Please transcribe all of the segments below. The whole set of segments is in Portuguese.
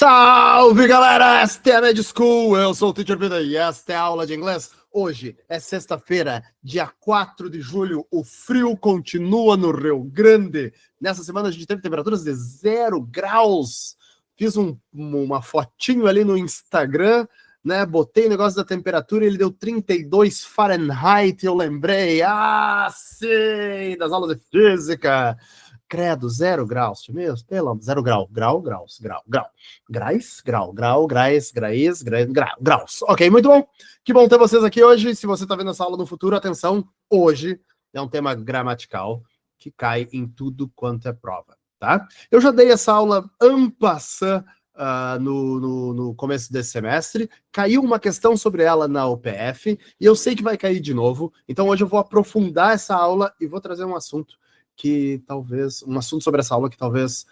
Salve, galera! Esta é a Med School, eu sou o Teacher Vida e esta é a aula de inglês. Hoje é sexta-feira, dia 4 de julho, o frio continua no Rio Grande. Nessa semana a gente teve temperaturas de 0 graus. Fiz uma fotinho ali no Instagram, né? Botei o negócio da temperatura e ele deu 32 Fahrenheit. Eu lembrei, sim, das aulas de física. Credo, 0 graus, meu, pelo 0 grau, graus. Ok, muito bom. Que bom ter vocês aqui hoje. Se você está vendo essa aula no futuro, atenção, hoje é um tema gramatical que cai em tudo quanto é prova, tá? Eu já dei essa aula en passant no começo desse semestre, caiu uma questão sobre ela na UPF, e eu sei que vai cair de novo, então hoje eu vou aprofundar essa aula e vou trazer um assunto sobre essa aula que talvez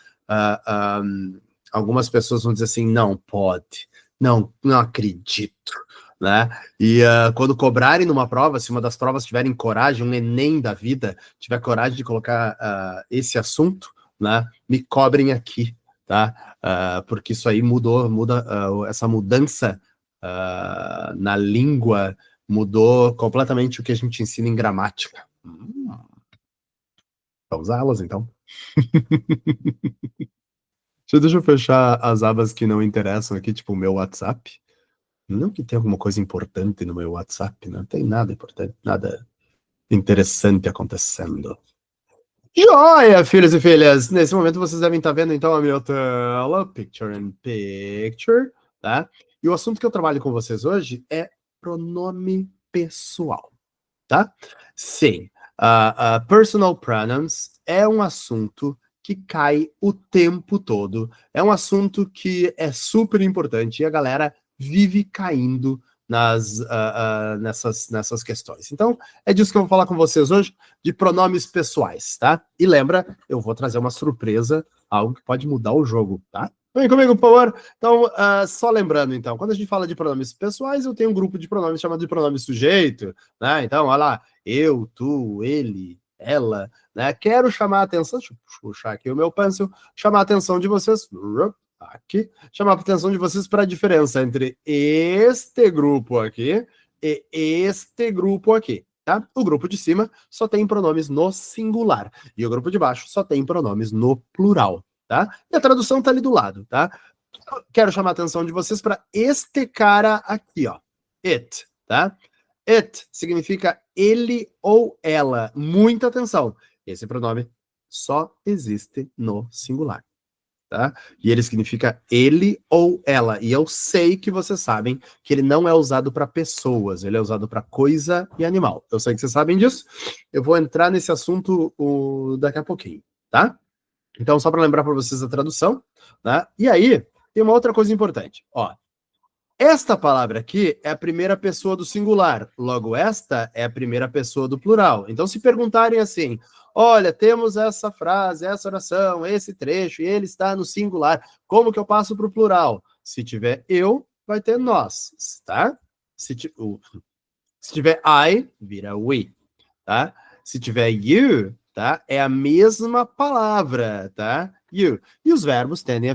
algumas pessoas vão dizer assim, não pode, não acredito, né? E quando cobrarem numa prova, se uma das provas tiverem coragem, um Enem da vida, tiver coragem de colocar esse assunto, né? Me cobrem aqui, tá? Porque isso aí muda essa mudança na língua mudou completamente o que a gente ensina em gramática. Vamos usá-las, então. Deixa eu fechar as abas que não interessam aqui, tipo o meu WhatsApp. Não que tenha alguma coisa importante no meu WhatsApp, não tem nada importante, nada interessante acontecendo. Joia, filhos e filhas! Nesse momento vocês devem estar vendo, então, a minha tela, Picture in Picture, tá? E o assunto que eu trabalho com vocês hoje é pronome pessoal, tá? Sim, personal pronouns é um assunto que cai o tempo todo, é um assunto que é super importante e a galera vive caindo nessas questões. Então, é disso que eu vou falar com vocês hoje, de pronomes pessoais, tá? E lembra, eu vou trazer uma surpresa, algo que pode mudar o jogo, tá? Vem comigo, por favor. Então, só lembrando, então, quando a gente fala de pronomes pessoais, eu tenho um grupo de pronomes chamado de pronome sujeito, né? Então, olha lá, eu, tu, ele, ela, né? Quero chamar a atenção, deixa eu puxar aqui o meu pencil, chamar a atenção de vocês, aqui, chamar a atenção de vocês para a diferença entre este grupo aqui e este grupo aqui, tá? O grupo de cima só tem pronomes no singular e o grupo de baixo só tem pronomes no plural, tá? E a tradução tá ali do lado, tá? Quero chamar a atenção de vocês para este cara aqui, ó. It, tá? It significa ele ou ela. Muita atenção. Esse pronome só existe no singular, tá? E ele significa ele ou ela. E eu sei que vocês sabem que ele não é usado para pessoas, ele é usado para coisa e animal. Eu sei que vocês sabem disso. Eu vou entrar nesse assunto daqui a pouquinho, tá? Então, só para lembrar para vocês a tradução, né? E aí, tem uma outra coisa importante. Ó, esta palavra aqui é a primeira pessoa do singular, logo esta é a primeira pessoa do plural. Então, se perguntarem assim, olha, temos essa frase, essa oração, esse trecho, e ele está no singular, como que eu passo para o plural? Se tiver eu, vai ter nós, tá? Se tiver I, vira we, tá? Se tiver you, tá? É a mesma palavra, tá? You. E os verbos tendem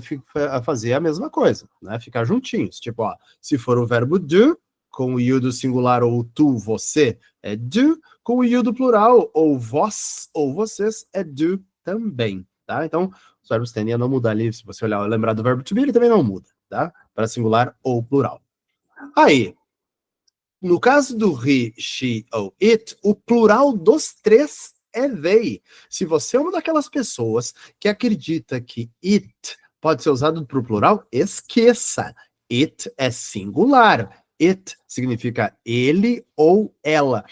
a fazer a mesma coisa, né? Ficar juntinhos. Tipo, ó, se for o verbo do, com o you do singular ou tu, você, é do. Com o you do plural, ou vós, ou vocês, é do também, tá? Então, os verbos tendem a não mudar ali. Se você olhar, lembrar do verbo to be, ele também não muda, tá? Para singular ou plural. Aí, no caso do he, she ou it, o plural dos três é they. Se você é uma daquelas pessoas que acredita que it pode ser usado para o plural, esqueça. It é singular. It significa ele ou ela.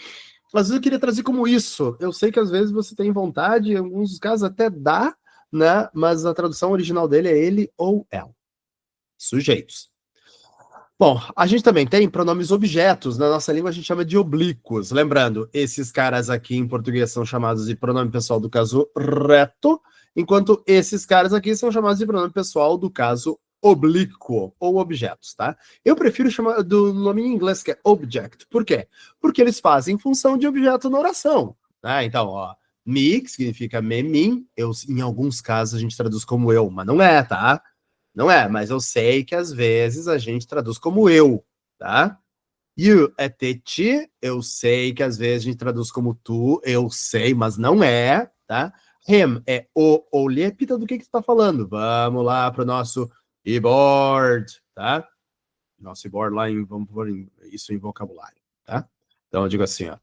Às vezes eu queria trazer como isso. Eu sei que às vezes você tem vontade, em alguns casos até dá, né? Mas a tradução original dele é ele ou ela. Sujeitos. Bom, a gente também tem pronomes objetos. Na nossa língua a gente chama de oblíquos. Lembrando, esses caras aqui em português são chamados de pronome pessoal do caso reto, enquanto esses caras aqui são chamados de pronome pessoal do caso oblíquo, ou objetos, tá? Eu prefiro chamar do nome em inglês, que é object. Por quê? Porque eles fazem função de objeto na oração, tá? Então, ó, me, que significa me, mim, eu, em alguns casos a gente traduz como eu, mas não é, tá? Não é, mas eu sei que às vezes a gente traduz como eu, tá? You é te, eu sei que às vezes a gente traduz como tu, eu sei, mas não é, tá? Him é o ou lhe, repita do que tu tá falando. Vamos lá pro nosso e-board, tá? Nosso e-board lá, vamos pôr isso em vocabulário, tá? Então eu digo assim, ó.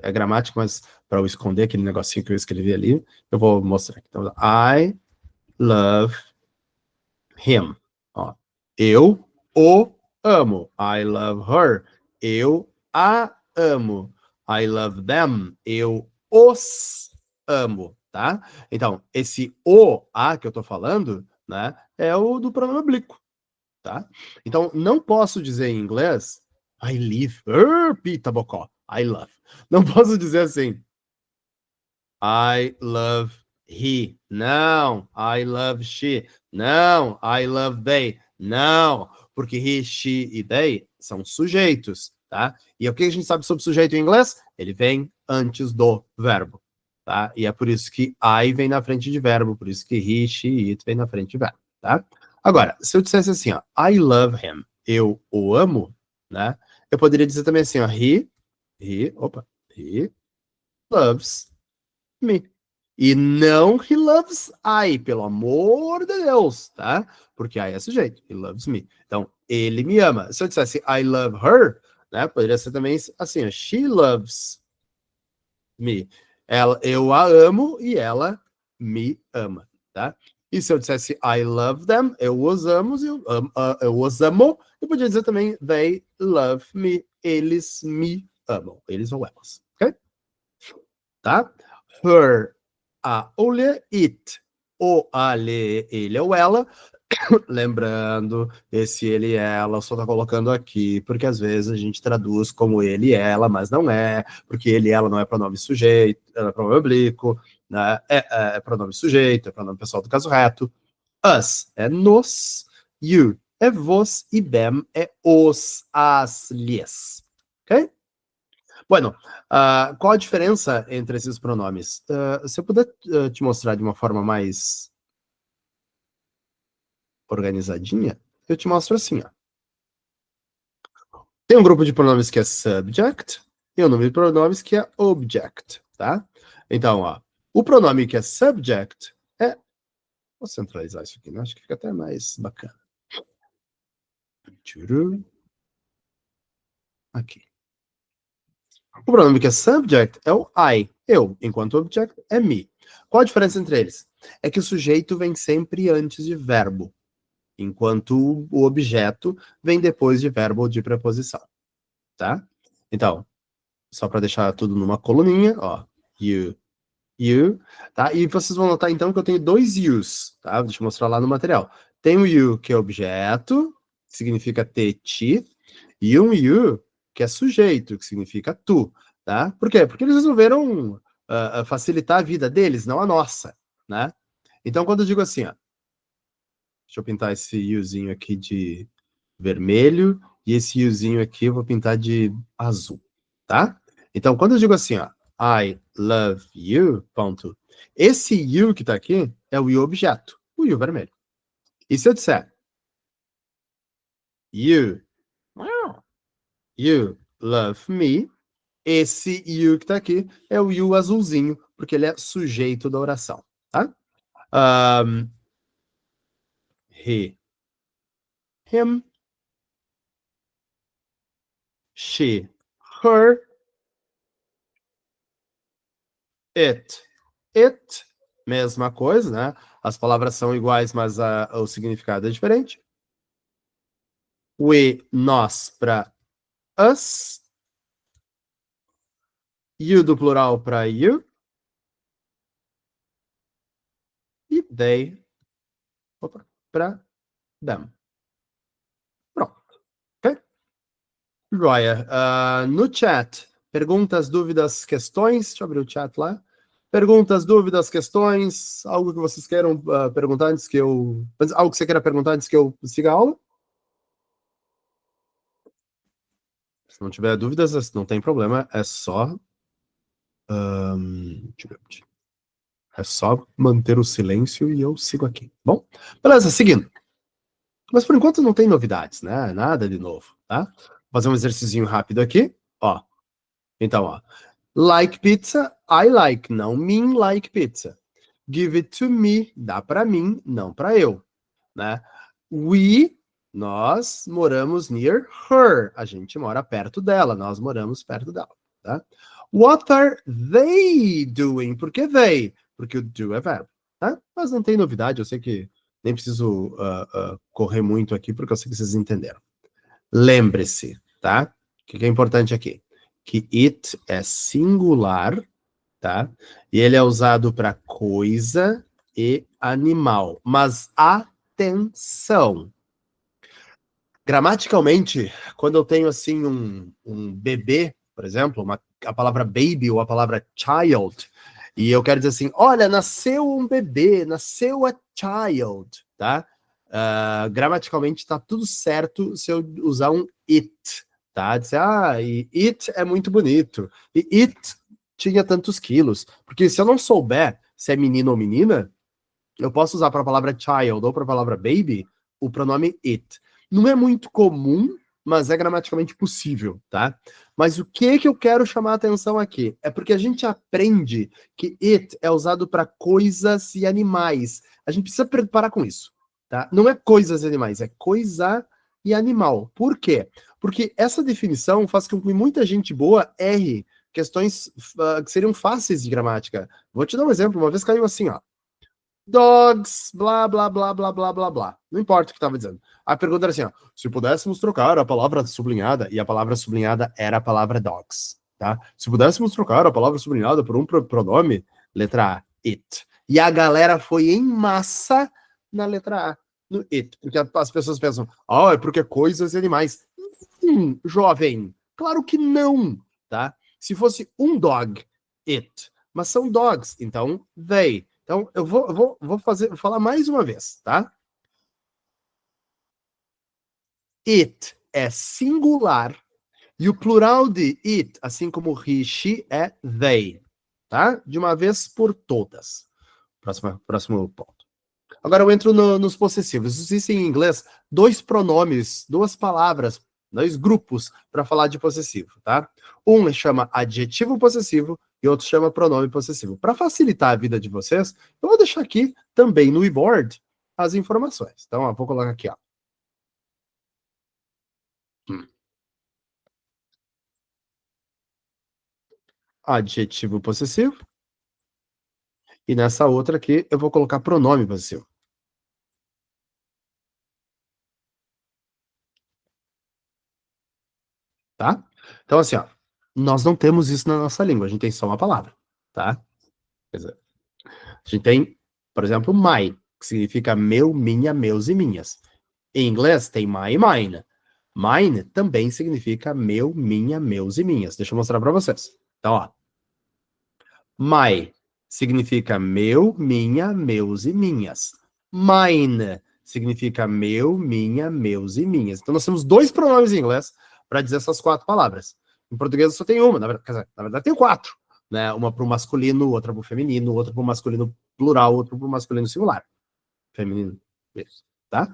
É gramático, mas para eu esconder aquele negocinho que eu escrevi ali, eu vou mostrar aqui. Então, I love him. Ó, eu o amo. I love her. Eu a amo. I love them. Eu os amo, tá? Então, esse o a que eu tô falando, né, é o do pronome oblíquo, tá? Então, não posso dizer em inglês I live, pita bocó, I love. Não posso dizer assim, I love he. Não. I love she. Não. I love they. Não. Porque he, she e they são sujeitos, tá? E o que a gente sabe sobre sujeito em inglês? Ele vem antes do verbo, tá? E é por isso que I vem na frente de verbo, por isso que he, she, it vem na frente de verbo, tá? Agora, se eu dissesse assim, ó, I love him, eu o amo, né? Eu poderia dizer também assim, ó, he loves me. E não he loves I, pelo amor de Deus, tá? Porque I é sujeito, he loves me. Então, ele me ama. Se eu dissesse I love her, né? Poderia ser também assim, ó, she loves me. Eu a amo e ela me ama, tá? E se eu dissesse I love them, eu os amo, eu os amo, eu podia dizer também they love me, eles me amam, eles ou elas, ok? Tá? Her, a ou lhe, it, o, a, lhe, ele ou ela. Lembrando, esse ele e ela só tá colocando aqui, porque às vezes a gente traduz como ele e ela, mas não é, porque ele e ela não é pronome sujeito, é pronome oblíquo, né? É pronome sujeito, é pronome pessoal do caso reto. Us é nos, you é vos e them é os, as, lhes. Ok? Bueno, qual a diferença entre esses pronomes? Se eu puder te mostrar de uma forma mais organizadinha, eu te mostro assim, ó. Tem um grupo de pronomes que é subject e um número de pronomes que é object, tá? Então, ó, o pronome que é subject é... Vou centralizar isso aqui, né? Acho que fica até mais bacana. Aqui. O pronome que é subject é o I, eu, enquanto o object é me. Qual a diferença entre eles? É que o sujeito vem sempre antes de verbo, enquanto o objeto vem depois de verbo ou de preposição, tá? Então, só para deixar tudo numa coluninha, ó, you, tá? E vocês vão notar então que eu tenho dois yous, tá? Deixa eu mostrar lá no material. Tem o you que é objeto, que significa te, e um you que é sujeito, que significa tu, tá? Por quê? Porque eles resolveram facilitar a vida deles, não a nossa, né? Então, quando eu digo assim, ó, deixa eu pintar esse youzinho aqui de vermelho e esse youzinho aqui eu vou pintar de azul, tá? Então, quando eu digo assim, ó, I love you, ponto. Esse you que tá aqui é o you objeto, o you vermelho. E se eu disser you, you love me, esse you que tá aqui é o you azulzinho, porque ele é sujeito da oração, tá? Um, he, him, she, her, it, mesma coisa, né? As palavras são iguais, mas o significado é diferente. We, nós, para us. You do plural para you. E they para them. Pronto. Ok? Joia. No chat, perguntas, dúvidas, questões. Deixa eu abrir o chat lá. Perguntas, dúvidas, questões, algo que vocês queiram perguntar antes que eu... Algo que você queira perguntar antes que eu siga a aula? Se não tiver dúvidas, não tem problema, é só... deixa eu ver. É só manter o silêncio e eu sigo aqui. Bom, beleza, seguindo. Mas por enquanto não tem novidades, né? Nada de novo, tá? Vou fazer um exercício rápido aqui, ó. Então, ó. Like pizza, I like, não mean like pizza. Give it to me, dá pra mim, não pra eu, né? Nós moramos near her. A gente mora perto dela, nós moramos perto dela, tá? What are they doing? Por que they? Porque o do é verbo, tá? Mas não tem novidade, eu sei que nem preciso correr muito aqui, porque eu sei que vocês entenderam. Lembre-se, tá? O que é importante aqui? Que it é singular, tá? E ele é usado para coisa e animal. Mas atenção! Gramaticalmente, quando eu tenho assim um bebê, por exemplo, a palavra baby ou a palavra child, e eu quero dizer assim, olha, nasceu um bebê, nasceu a child, tá? Gramaticalmente tá tudo certo se eu usar um it, tá? Dizer, e it é muito bonito, e it tinha tantos quilos, porque se eu não souber se é menino ou menina, eu posso usar para a palavra child ou para a palavra baby o pronome it. Não é muito comum, mas é gramaticalmente possível, tá? Mas o que eu quero chamar a atenção aqui é porque a gente aprende que it é usado para coisas e animais. A gente precisa parar com isso, tá? Não é coisas e animais, é coisa e animal. Por quê? Porque essa definição faz com que muita gente boa erre questões que seriam fáceis de gramática. Vou te dar um exemplo. Uma vez caiu assim, ó. Dogs, blá, blá, blá, blá, blá, blá, blá. Não importa o que estava dizendo. A pergunta era assim, ó, se pudéssemos trocar a palavra sublinhada, e a palavra sublinhada era a palavra dogs, tá? Se pudéssemos trocar a palavra sublinhada por um pronome, letra A, it. E a galera foi em massa na letra A, no it. Porque as pessoas pensam, é porque coisas e animais. Jovem, claro que não, tá? Se fosse um dog, it. Mas são dogs, então they. Então, eu vou falar mais uma vez, tá? It é singular e o plural de it, assim como he, she, é they, tá? De uma vez por todas. Próximo ponto. Agora eu entro nos possessivos. Existem em inglês dois pronomes, duas palavras, dois grupos para falar de possessivo, tá? Um chama adjetivo possessivo e outro chama pronome possessivo. Para facilitar a vida de vocês, eu vou deixar aqui também no e-board as informações. Então, vou colocar aqui, ó. Adjetivo possessivo. E nessa outra aqui, eu vou colocar pronome possessivo. Tá? Então, assim, ó, nós não temos isso na nossa língua, a gente tem só uma palavra, tá? Quer dizer, a gente tem, por exemplo, my, que significa meu, minha, meus e minhas. Em inglês tem my e mine. Mine também significa meu, minha, meus e minhas. Deixa eu mostrar para vocês. Então, ó. My significa meu, minha, meus e minhas. Mine significa meu, minha, meus e minhas. Então nós temos dois pronomes em inglês para dizer essas quatro palavras. Em português só tem uma, na verdade tem quatro. Né? Uma para o masculino, outra para o feminino, outra para o masculino plural, outra para o masculino singular. Feminino, isso, tá?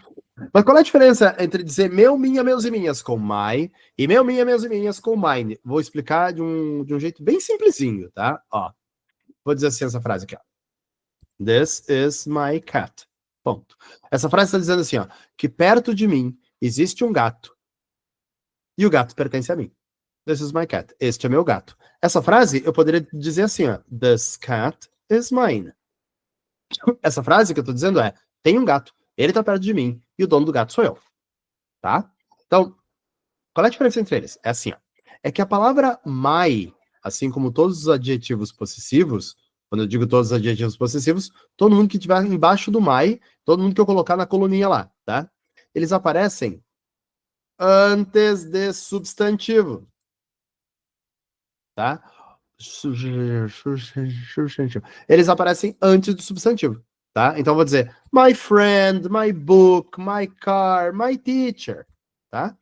Mas qual é a diferença entre dizer meu, minha, meus e minhas com my e meu, minha, meus e minhas com mine? Vou explicar de um jeito bem simplesinho, tá? Ó, vou dizer assim essa frase aqui, ó. This is my cat. Ponto. Essa frase está dizendo assim, ó, que perto de mim existe um gato e o gato pertence a mim. This is my cat. Este é meu gato. Essa frase eu poderia dizer assim, ó, this cat is mine. Essa frase que eu tô dizendo é, tem um gato, ele tá perto de mim e o dono do gato sou eu. Tá? Então, qual é a diferença entre eles? É assim, ó. É que a palavra my, assim como todos os adjetivos possessivos, quando eu digo todos os adjetivos possessivos, todo mundo que estiver embaixo do my, todo mundo que eu colocar na coluninha lá, tá? Eles aparecem antes de substantivo, tá? Eles aparecem antes do substantivo, tá? Então eu vou dizer my friend, my book, my car, my teacher, tá?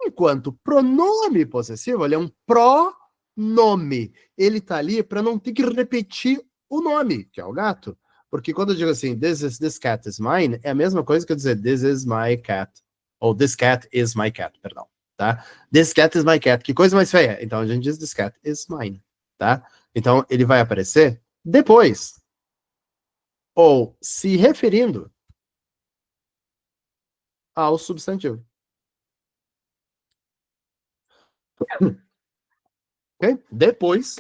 Enquanto pronome possessivo, ele é um pronome. Ele tá ali para não ter que repetir o nome, que é o gato. Porque quando eu digo assim, this cat is mine, é a mesma coisa que eu dizer this is my cat. Ou this cat is my cat, perdão. Tá? This cat is my cat. Que coisa mais feia. Então a gente diz this cat is mine. Tá? Então ele vai aparecer depois. Ou se referindo ao substantivo. Ok? Depois,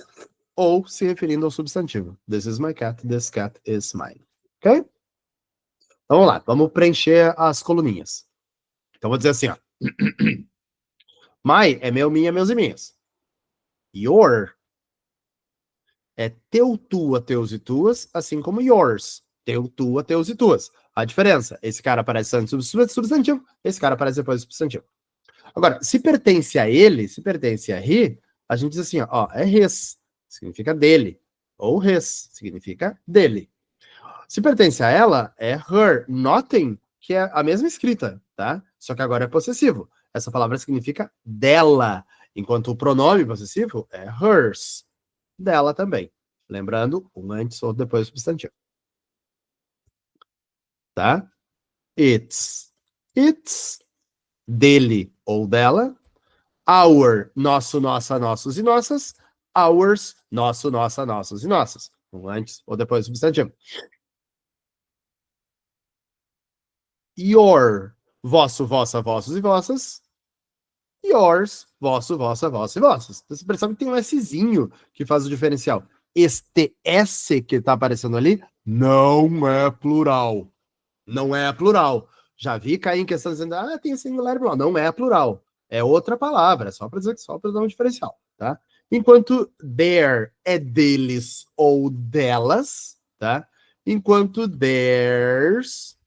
ou se referindo ao substantivo. This is my cat, this cat is mine. Ok? Vamos lá, vamos preencher as coluninhas. Então vou dizer assim, ó. My é meu, minha, meus e minhas. Your é teu, tua, teus e tuas, assim como yours. Teu, tua, teus e tuas. A diferença, esse cara aparece antes do substantivo, esse cara aparece depois do substantivo. Agora, se pertence a ele, se pertence a he, a gente diz assim, ó, é his, significa dele. Ou his, significa dele. Se pertence a ela, é her. Notem que é a mesma escrita, tá? Só que agora é possessivo. Essa palavra significa dela, enquanto o pronome possessivo é hers. Dela também. Lembrando, um antes ou depois do substantivo. Tá? It's. It's. Dele ou dela. Our. Nosso, nossa, nossos e nossas. Ours. Nosso, nossa, nossos e nossas. Um antes ou depois do substantivo. Your, vosso, vossa, vossos e vossas. Yours, vosso, vossa, vossa e vossas. Você percebe que tem um Szinho que faz o diferencial. Este S que está aparecendo ali não é plural. Não é plural. Já vi cair em questão dizendo, tem singular e plural. Não é plural. É outra palavra, só para dizer que só para dar um diferencial, tá? Enquanto their é deles ou delas, tá? Enquanto theirs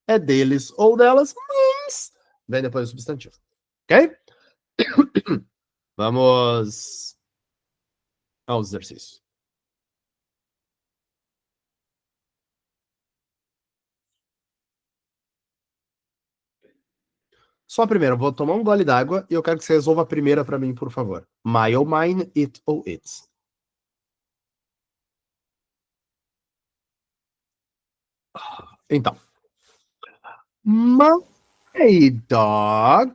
é deles ou delas, mas vem depois do substantivo. Ok? Vamos aos exercícios. Só a primeira, vou tomar um gole d'água e eu quero que você resolva a primeira para mim, por favor. My ou mine, it ou its. Então, my dog,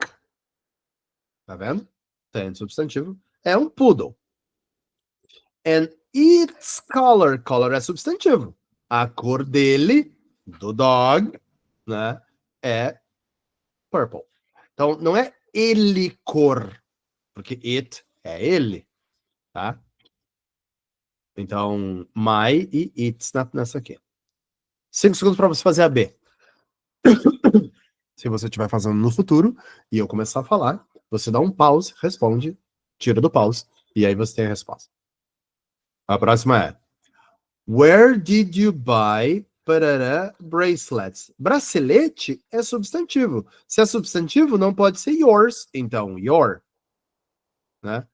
tá vendo? Tem substantivo. É um poodle. And its color, color é substantivo. A cor dele, do dog, né, é purple. Então, não é ele cor, porque it é ele, tá? Então, my e its nessa aqui. 5 segundos para você fazer a B. Se você estiver fazendo no futuro e eu começar a falar, você dá um pause, responde, tira do pause, e aí você tem a resposta. A próxima é: Where did you buy parará, bracelets? Bracelete é substantivo. Se é substantivo, não pode ser yours. Então, your. Né?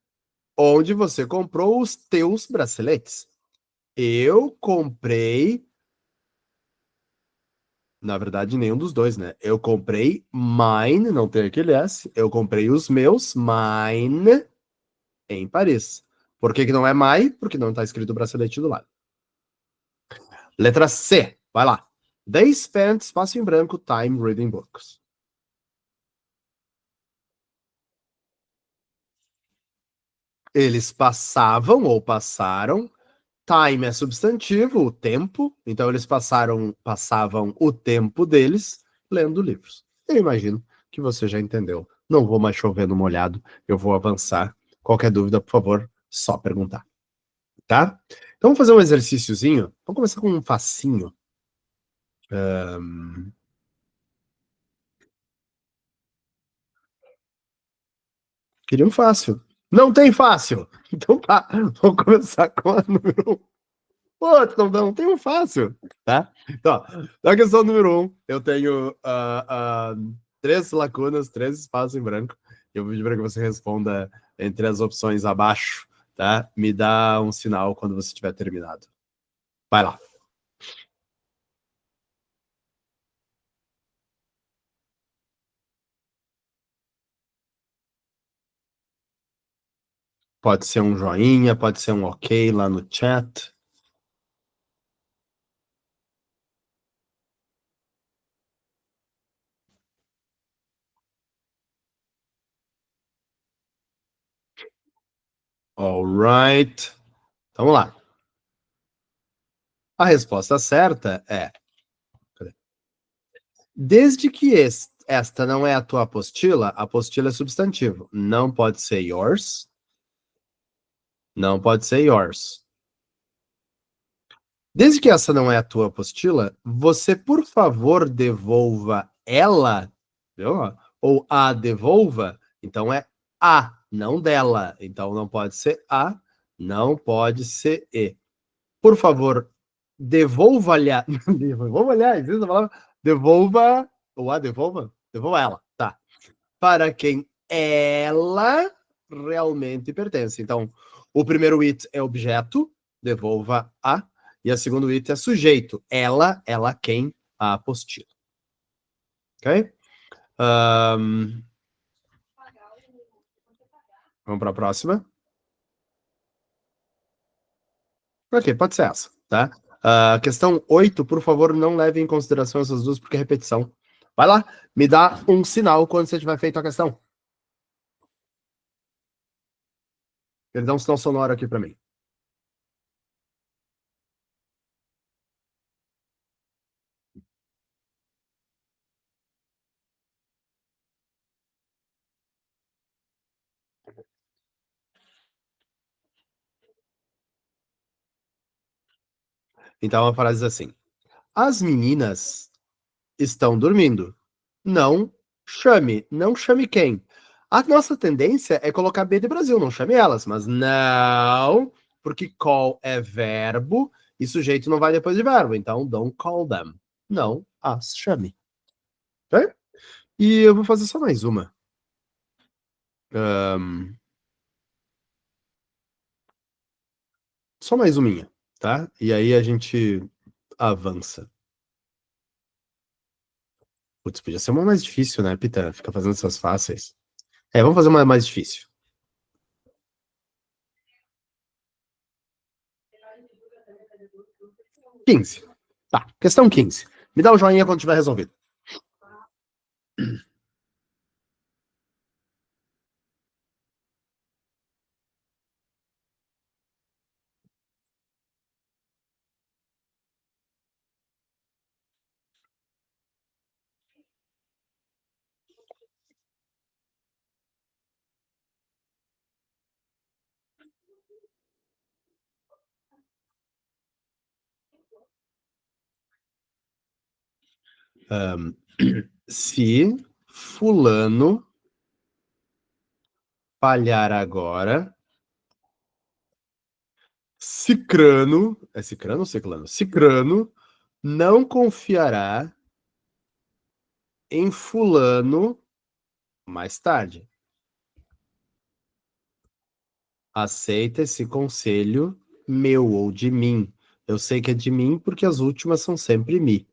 Onde você comprou os teus braceletes? Eu comprei. Na verdade, nenhum dos dois, né? Eu comprei mine, não tem aquele S. Eu comprei os meus mine em Paris. Por que que não é my? Porque não está escrito o bracelete do lado. Letra C, vai lá. They spent, espaço em branco, time reading books. Eles passavam ou passaram. Time é substantivo, o tempo. Então eles passavam o tempo deles lendo livros. Eu imagino que você já entendeu. Não vou mais chover no molhado. Eu vou avançar. Qualquer dúvida, por favor, só perguntar. Tá? Então vamos fazer um exercíciozinho. Vamos começar com um facinho. Queria um fácil. Não tem fácil. Então tá, vamos começar com a número 1. Pô, não tem um fácil, tá? Então, na questão número 1, eu tenho 3 lacunas, 3 espaços em branco. Eu vou pedir para que você responda entre as opções abaixo, tá? Me dá um sinal quando você tiver terminado. Vai lá. Pode ser um joinha, pode ser um ok lá no chat. Alright. Então, vamos lá. A resposta certa é... Desde que esta não é a tua apostila é substantivo. Não pode ser yours. Não pode ser yours. Desde que essa não é a tua apostila, você, por favor, devolva ela, viu? Ou a devolva, então é a, não dela. Então não pode ser a, não pode ser e. Por favor, devolva-lhe, devolva-lhe, existe a palavra? Devolva, ou a devolva? Devolva ela, tá. Para quem ela realmente pertence. Então, o primeiro it é objeto, devolva a, e a segundo it é sujeito, ela quem, a apostila. Ok? Vamos para a próxima. Ok, pode ser essa, tá? Questão 8, por favor, não leve em consideração essas duas, porque é repetição. Vai lá, me dá um sinal quando você tiver feito a questão. Ele dá um sinal sonoro aqui para mim. Então a frase diz assim: as meninas estão dormindo. Não chame quem? A nossa tendência é colocar B de Brasil, não chame elas, mas não, porque call é verbo e sujeito não vai depois de verbo, então don't call them. Não as chame. Ok? E eu vou fazer só mais uma. Só mais uma, tá? E aí a gente avança. Putz, podia ser uma mais difícil, né, Pita? Fica fazendo essas fáceis. Vamos fazer uma mais difícil. 15. Tá, questão 15. Me dá o joinha quando tiver resolvido. Se fulano falhar agora, cicrano, é cicrano ou ciclano? Cicrano não confiará em fulano mais tarde. Aceita esse conselho meu ou de mim. Eu sei que é de mim porque as últimas são sempre mi.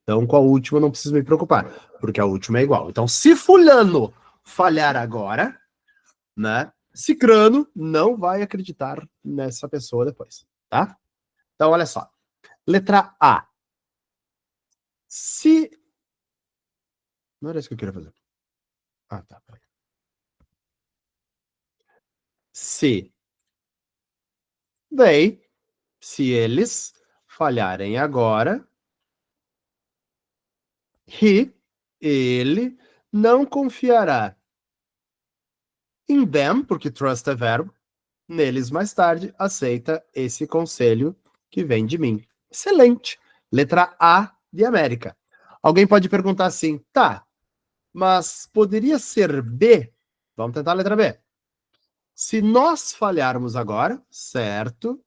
Então, com a última, não preciso me preocupar, porque a última é igual. Então, se fulano falhar agora, né? Cicrano não vai acreditar nessa pessoa depois, tá? Então, olha só. Letra A. Se... Não era isso que eu queria fazer. Ah, tá. Se they, se eles falharem agora, ele, não confiará em them, porque trust é verbo, neles mais tarde, aceita esse conselho que vem de mim. Excelente. Letra A de América. Alguém pode perguntar assim, tá, mas poderia ser B? Vamos tentar a letra B. Se nós falharmos agora, certo?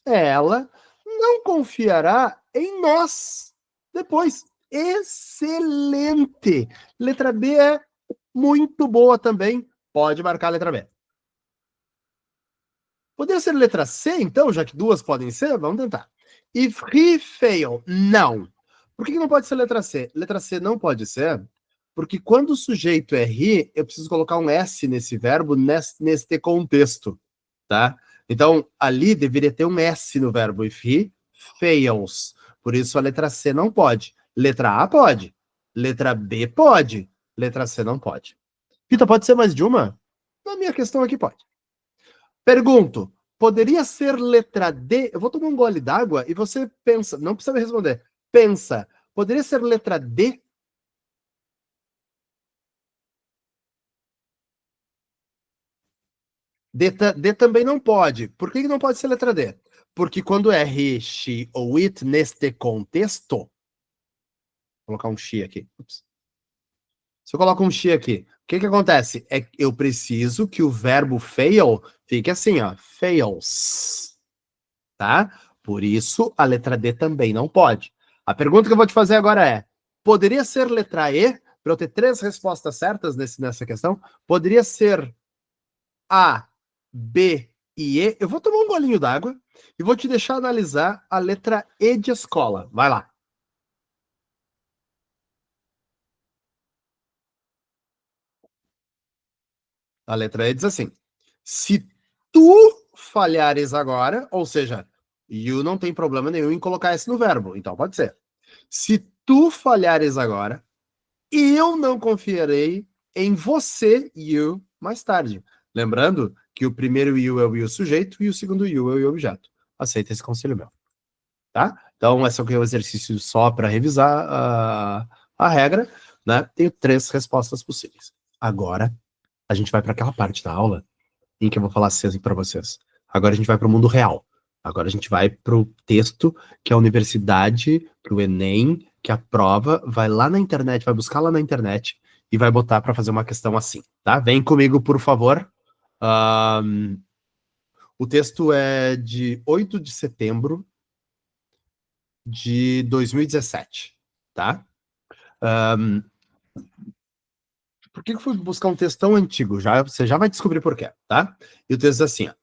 Ela não confiará em nós depois. Excelente. Letra B é muito boa também. Pode marcar a letra B. Poderia ser letra C, então, já que duas podem ser? Vamos tentar. If he fail, não. Por que não pode ser letra C? Letra C não pode ser, porque quando o sujeito é he, eu preciso colocar um S nesse verbo, neste contexto, tá? Então, ali deveria ter um S no verbo, if he fails. Por isso, a letra C não pode. Letra A pode. Letra B pode. Letra C não pode. Pita, pode ser mais de uma? Na minha questão aqui pode. Pergunto, poderia ser letra D? Eu vou tomar um gole d'água e você pensa, não precisa me responder. Pensa, poderia ser letra D? D também não pode. Por que não pode ser letra D? Porque quando é he, she ou it neste contexto, vou colocar um she aqui. Ups. Se eu coloco um she aqui, o que acontece? É que eu preciso que o verbo fail fique assim, ó, fails, tá? Por isso, a letra D também não pode. A pergunta que eu vou te fazer agora é, poderia ser letra E, para eu ter 3 respostas certas nessa questão? Poderia ser A, B e E? Eu vou tomar um golinho d'água e vou te deixar analisar a letra E de escola. Vai lá. A letra E diz assim, se tu falhares agora, ou seja, you não tem problema nenhum em colocar isso no verbo, então pode ser. Se tu falhares agora, eu não confiarei em você, you, mais tarde. Lembrando que o primeiro you é o you sujeito e o segundo you é o you objeto. Aceita esse conselho meu, tá? Então, esse aqui é um exercício só para revisar a regra, né? Tenho 3 respostas possíveis. Agora, a gente vai para aquela parte da aula em que eu vou falar assim para vocês. Agora a gente vai para o mundo real. Agora a gente vai para o texto que a universidade, que o Enem, que a prova, vai lá na internet, vai buscar lá na internet e vai botar para fazer uma questão assim, tá? Vem comigo, por favor. O texto é de 8 de setembro de 2017, tá? Por que eu fui buscar um texto tão antigo? Você já vai descobrir por quê, tá? E o texto é assim, ó.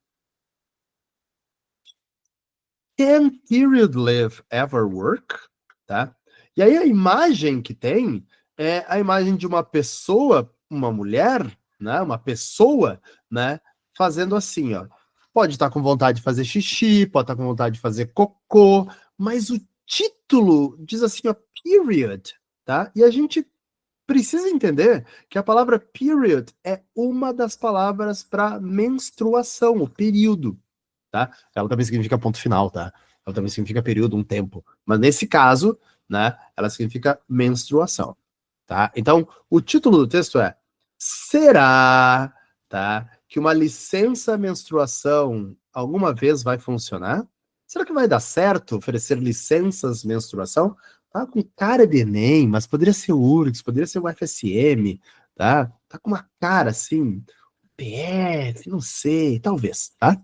Can period leave ever work? Tá? E aí a imagem que tem é a imagem de uma pessoa, uma mulher, né? Uma pessoa, né? Fazendo assim, ó. Pode estar com vontade de fazer xixi, pode estar com vontade de fazer cocô, mas o título diz assim, ó, period, tá? E a gente precisa entender que a palavra period é uma das palavras para menstruação, o período, tá? Ela também significa ponto final, tá? Ela também significa período, um tempo. Mas nesse caso, né, ela significa menstruação, tá? Então, o título do texto é será, tá, que uma licença menstruação alguma vez vai funcionar? Será que vai dar certo oferecer licenças menstruação? Tá com cara de Enem, mas poderia ser o URGS, poderia ser o FSM, tá? Tá com uma cara assim, PF, não sei, talvez, tá?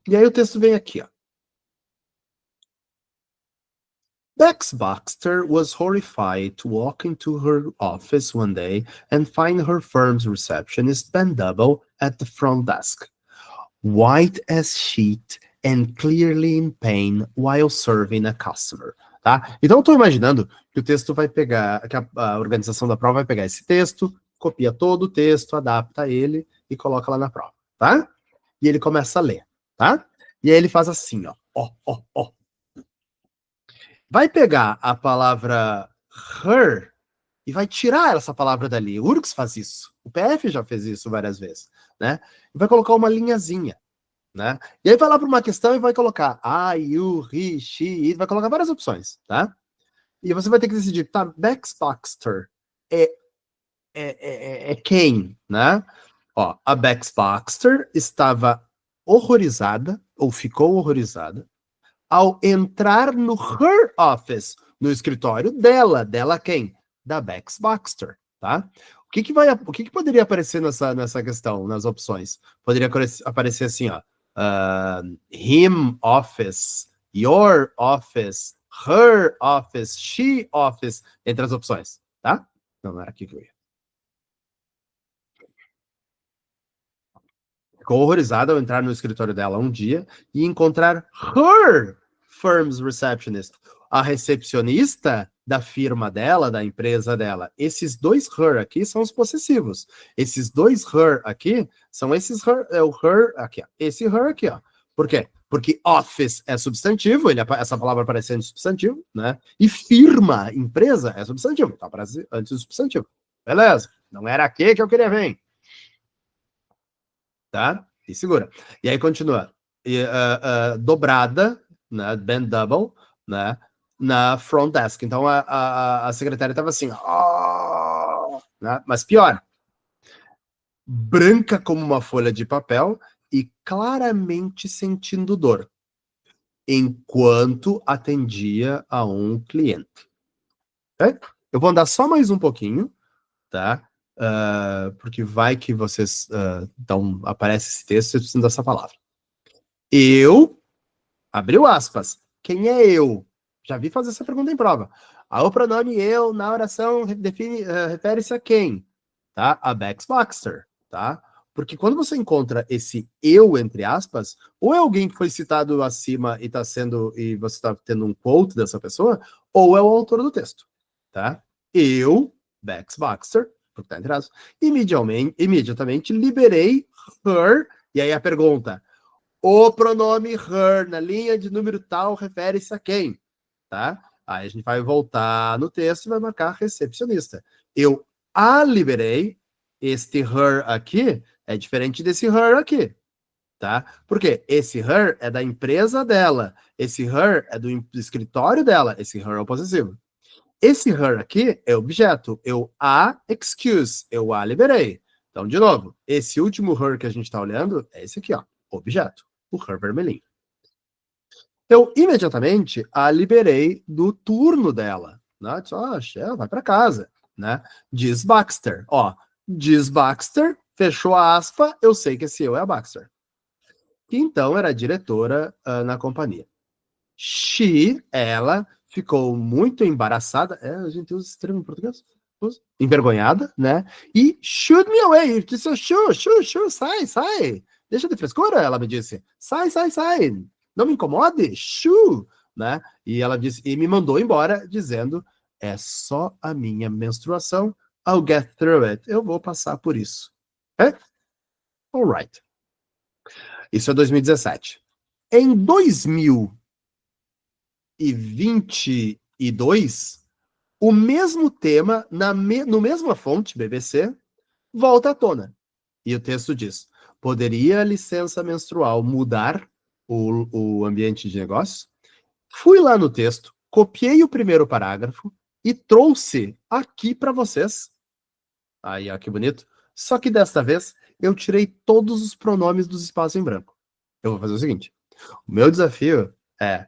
E aí o texto vem aqui, ó. Bex Baxter was horrified to walk into her office one day and find her firm's receptionist bent double at the front desk, white as sheet and clearly in pain while serving a customer. Tá? Então eu estou imaginando que o texto vai pegar, que a organização da prova vai pegar esse texto, copia todo o texto, adapta ele e coloca lá na prova, tá? E ele começa a ler, tá? E aí ele faz assim, ó. Vai pegar a palavra her e vai tirar essa palavra dali. O URGS faz isso. O PF já fez isso várias vezes, né? E vai colocar uma linhazinha, né? E aí vai lá para uma questão e vai colocar I, you, he, she, it, vai colocar várias opções, tá? E você vai ter que decidir, tá, Bex Baxter é quem, né? Ó, a Bex Baxter estava horrorizada, ou ficou horrorizada, ao entrar no her office, no escritório dela quem? Da Bex Baxter, tá? O que poderia aparecer nessa questão, nas opções? Poderia aparecer assim, ó, him office, your office, her office, she office, entre as opções, tá? Não era aqui que eu ia. Ficou horrorizada ao entrar no escritório dela um dia e encontrar her firm's receptionist, a recepcionista da firma dela, da empresa dela. Esses dois her aqui são os possessivos. Esses dois her aqui são esses her, é o her aqui, ó. Esse her aqui, ó. Por quê? Porque office é substantivo, essa palavra aparece antes do substantivo, né? E firma, empresa, é substantivo, então aparece antes do substantivo, Beleza. Não era aqui que eu queria vir. Tá? E segura. E aí continua. E, dobrada, né? Band double, né? Na front desk. Então a secretária estava assim, "Oh", né? Mas pior, branca como uma folha de papel e claramente sentindo dor, enquanto atendia a um cliente. Ok? Eu vou andar só mais um pouquinho, tá? Porque vai que vocês. Então, aparece esse texto, vocês precisam dessa palavra. Eu, abriu aspas, quem é eu? Já vi fazer essa pergunta em prova. O pronome eu na oração refere-se a quem? Tá? A Bex Baxter, tá? Porque quando você encontra esse eu, entre aspas, ou é alguém que foi citado acima e tá sendo, e você está tendo um quote dessa pessoa, ou é o autor do texto, tá? Eu, Bex Baxter, porque tá entre aspas, imediatamente liberei her, e aí a pergunta, o pronome her na linha de número tal refere-se a quem, tá? Aí a gente vai voltar no texto e vai marcar recepcionista. Eu a liberei. Este her aqui é diferente desse her aqui, tá? Porque esse her é da empresa dela, esse her é do escritório dela, esse her é o possessivo. Esse her aqui é objeto. Eu a excuse, eu a liberei. Então, de novo, esse último her que a gente está olhando é esse aqui, ó, objeto, o her vermelhinho. Eu imediatamente a liberei do turno dela, né? Vai para casa, né? Diz Baxter, ó, diz Baxter, fechou a aspa, eu sei que esse eu é a Baxter. Que então era diretora na companhia. Ela ficou muito embaraçada. A gente usa esse termo em português? Usa. Envergonhada, né? E shoot me away. Disse, sai, sai. Deixa de frescura, ela me disse. Sai, sai, sai. Não me incomode, né? E ela disse, e me mandou embora, dizendo: é só a minha menstruação. I'll get through it. Eu vou passar por isso. É? Alright. Isso é 2017. Em 2022, o mesmo tema, no mesma fonte, BBC, volta à tona. E o texto diz: poderia a licença menstrual mudar o ambiente de negócio? Fui lá no texto, copiei o primeiro parágrafo e trouxe aqui para vocês. Aí, ó, que bonito. Só que desta vez eu tirei todos os pronomes dos espaços em branco. Eu vou fazer o seguinte: o meu desafio é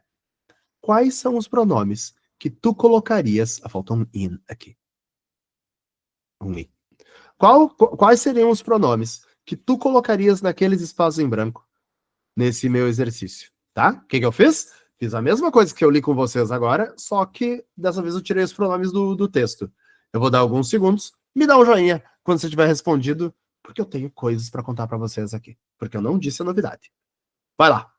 quais são os pronomes que tu colocarias. Faltou um in aqui. Um in. Quais seriam os pronomes que tu colocarias naqueles espaços em branco nesse meu exercício? Tá? O que eu fiz? Fiz a mesma coisa que eu li com vocês agora, só que dessa vez eu tirei os pronomes do texto. Eu vou dar alguns segundos. Me dá um joinha quando você tiver respondido, porque eu tenho coisas para contar para vocês aqui. Porque eu não disse a novidade. Vai lá.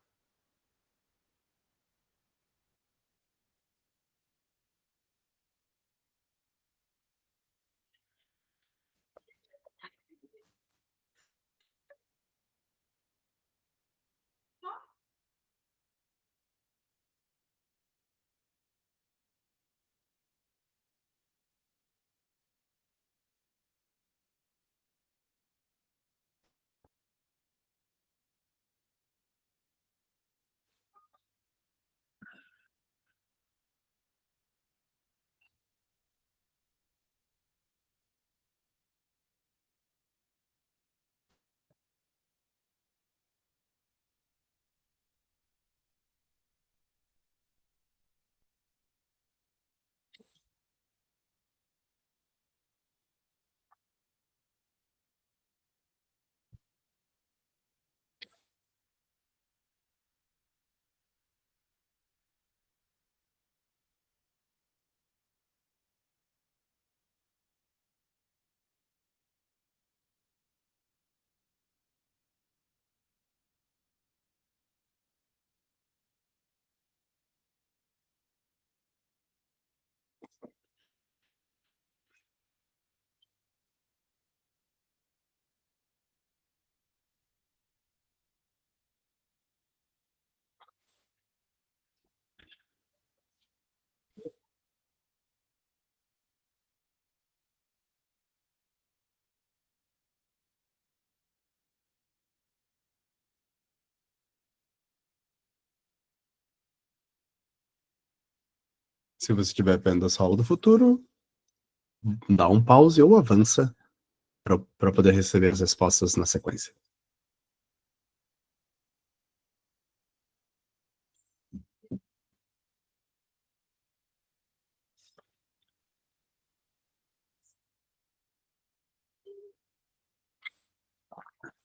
Se você estiver vendo a sala do futuro, dá um pause ou avança para poder receber as respostas na sequência.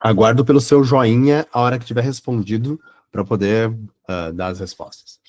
Aguardo pelo seu joinha a hora que tiver respondido para poder dar as respostas.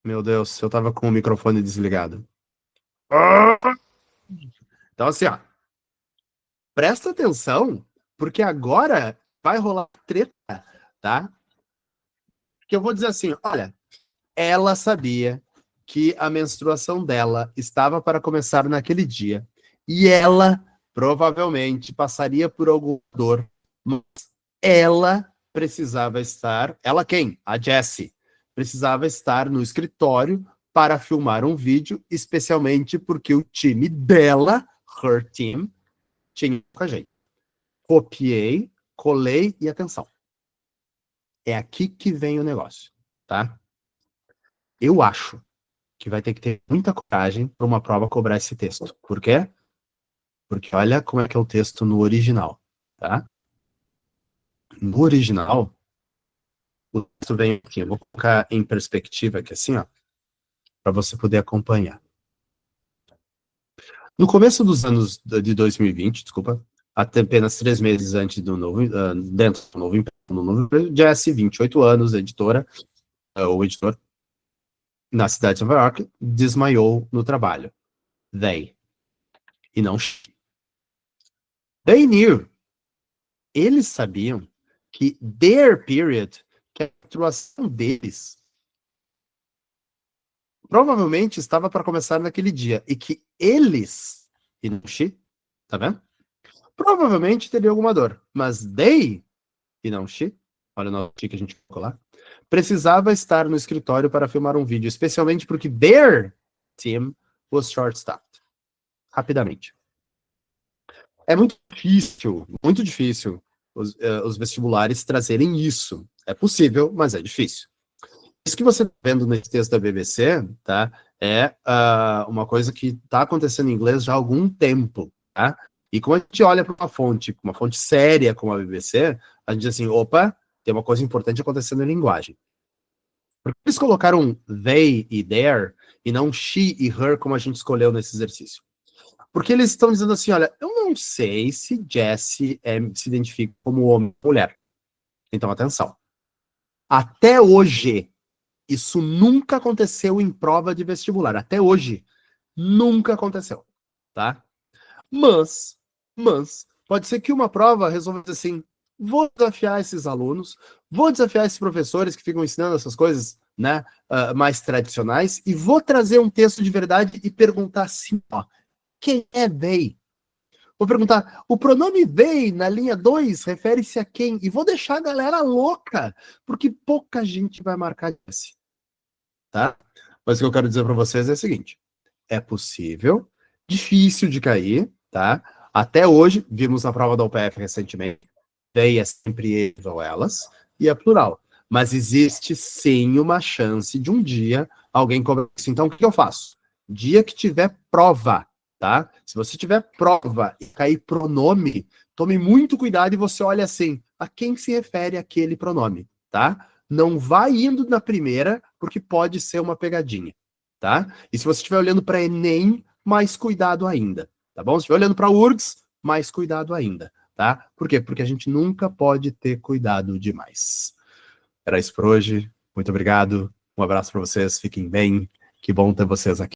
Meu Deus, eu tava com o microfone desligado. Então, assim, ó, presta atenção, porque agora vai rolar treta, tá? Que eu vou dizer assim, olha, ela sabia que a menstruação dela estava para começar naquele dia e ela provavelmente passaria por algum dor, mas ela precisava estar, ela quem? A Jessie, precisava estar no escritório para filmar um vídeo, especialmente porque o time dela, her team, tinha com a gente. Copiei, colei e atenção. É aqui que vem o negócio, tá? Eu acho que vai ter que ter muita coragem para uma prova cobrar esse texto. Por quê? Porque olha como é que é o texto no original, tá? No original, o texto vem aqui, eu vou colocar em perspectiva aqui assim, ó, para você poder acompanhar. No começo dos anos de 2020, desculpa, até apenas 3 meses antes do novo, dentro do novo emprego, no novo Jesse, 28 anos, editora, ou editor, na cidade de Nova York, desmaiou no trabalho. They. E não she. They knew. Eles sabiam que their period, que a menstruação deles, provavelmente estava para começar naquele dia, e que eles, e não she, tá vendo? Provavelmente teria alguma dor, mas they, e não she, olha o nome que a gente colocou lá, precisava estar no escritório para filmar um vídeo, especialmente porque their team was short-staffed. Rapidamente. É muito difícil os vestibulares trazerem isso. É possível, mas é difícil. Isso que você está vendo nesse texto da BBC, tá? É uma coisa que está acontecendo em inglês já há algum tempo, tá? E quando a gente olha para uma fonte séria como a BBC, a gente diz assim, opa, tem uma coisa importante acontecendo em linguagem. Por que eles colocaram they e their e não she e her como a gente escolheu nesse exercício? Porque eles estão dizendo assim, olha, eu não sei se Jesse se identifica como homem ou mulher. Então, atenção. Até hoje, isso nunca aconteceu em prova de vestibular. Até hoje, nunca aconteceu, tá? Mas, pode ser que uma prova resolva dizer assim, vou desafiar esses alunos, vou desafiar esses professores que ficam ensinando essas coisas, né, mais tradicionais, e vou trazer um texto de verdade e perguntar assim, ó, quem é they? Vou perguntar, o pronome they na linha 2 refere-se a quem? E vou deixar a galera louca, porque pouca gente vai marcar esse, tá? Mas o que eu quero dizer para vocês é o seguinte, é possível, difícil de cair, tá? Até hoje, vimos na prova da UPF recentemente, they é sempre eles ou elas, e é plural. Mas existe sim uma chance de um dia alguém cobrar isso. Então, o que eu faço? Dia que tiver prova, tá? Se você tiver prova e cair pronome, tome muito cuidado e você olha assim, a quem se refere aquele pronome, tá? Não vai indo na primeira, porque pode ser uma pegadinha, tá? E se você estiver olhando para Enem, mais cuidado ainda, tá bom? Se estiver olhando para URGS, mais cuidado ainda, tá? Por quê? Porque a gente nunca pode ter cuidado demais. Era isso por hoje. Muito obrigado. Um abraço para vocês. Fiquem bem. Que bom ter vocês aqui.